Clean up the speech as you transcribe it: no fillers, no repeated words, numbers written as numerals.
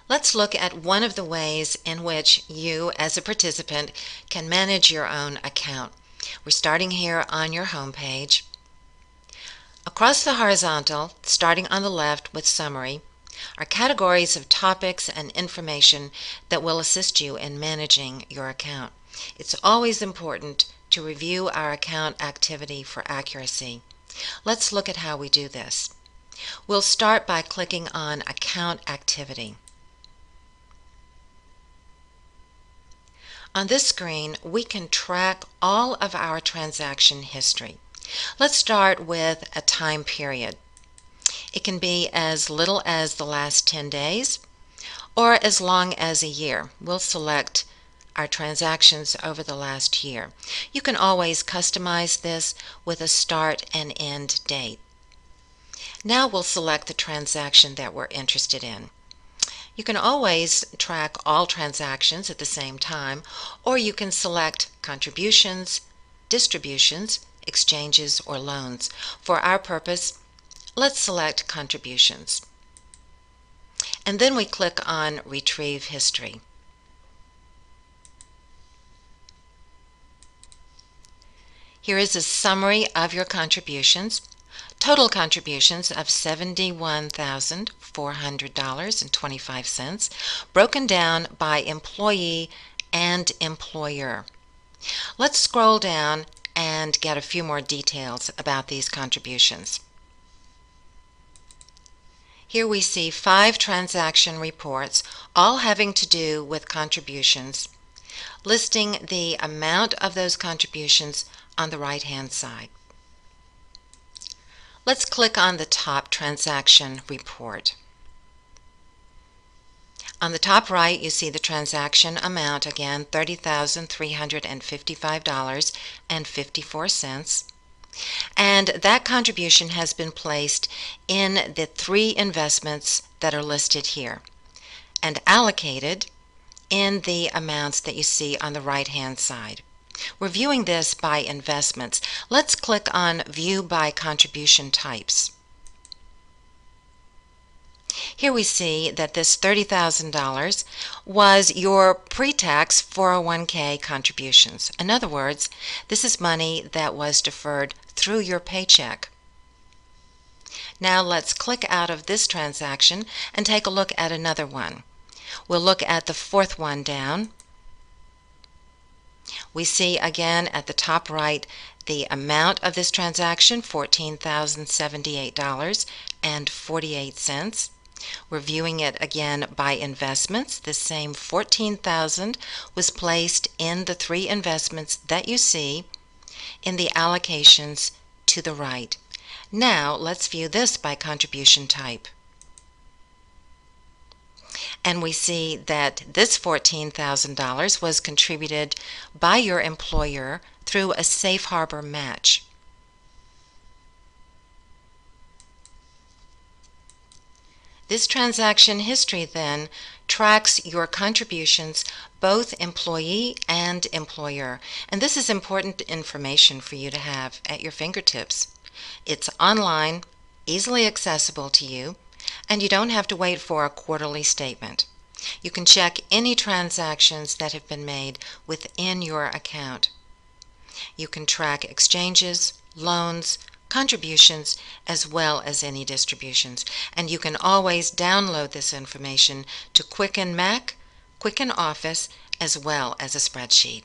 Let's look at one of the ways in which you, as a participant, can manage your own account. We're starting here on your home page. Across the horizontal, starting on the left with Summary, are categories of topics and information that will assist you in managing your account. It's always important to review our account activity for accuracy. Let's look at how we do this. We'll start by clicking on Account Activity. On this screen, we can track all of our transaction history. Let's start with a time period. It can be as little as the last 10 days or as long as a year. We'll select our transactions over the last year. You can always customize this with a start and end date. Now we'll select the transaction that we're interested in. You can always track all transactions at the same time, or you can select contributions, distributions, exchanges, or loans. For our purpose, let's select contributions. And then we click on Retrieve History. Here is a summary of your contributions. Total contributions of $71,400.25, broken down by employee and employer. Let's scroll down and get a few more details about these contributions. Here we see 5 transaction reports, all having to do with contributions, listing the amount of those contributions on the right-hand side. Let's click on the top transaction report. On the top right, you see the transaction amount, again, $30,355.54. And that contribution has been placed in the 3 investments that are listed here and allocated in the amounts that you see on the right-hand side. We're viewing this by investments. Let's click on View by Contribution Types. Here we see that this $30,000 was your pre-tax 401k contributions. In other words, this is money that was deferred through your paycheck. Now let's click out of this transaction and take a look at another one. We'll look at the 4th one down. We see again at the top right the amount of this transaction, $14,078.48. We're viewing it again by investments. The same $14,000 was placed in the 3 investments that you see in the allocations to the right. Now let's view this by contribution type. And we see that this $14,000 was contributed by your employer through a safe harbor match. This transaction history then tracks your contributions, both employee and employer. And this is important information for you to have at your fingertips. It's online, easily accessible to you, and you don't have to wait for a quarterly statement. You can check any transactions that have been made within your account. You can track exchanges, loans, contributions, as well as any distributions. And you can always download this information to Quicken Mac, Quicken Office, as well as a spreadsheet.